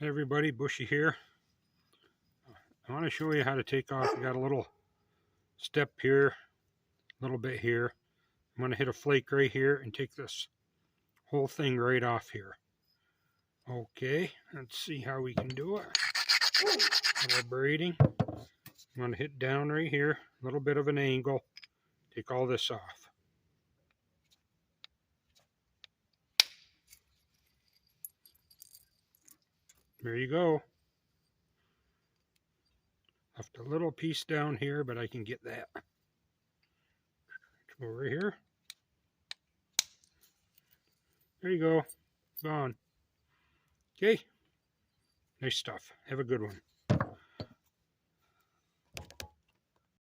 Hey everybody, Bushy here. I want to show you how to take off. You got a little step here, a little bit here. I'm going to hit a flake right here and take this whole thing right off here. Okay, let's see how we can do it. A little braiding. I'm going to hit down right here, a little bit of an angle. Take all this off. There you go. Left a little piece down here, but I can get that. Over here. There you go. Gone. Okay. Nice stuff. Have a good one.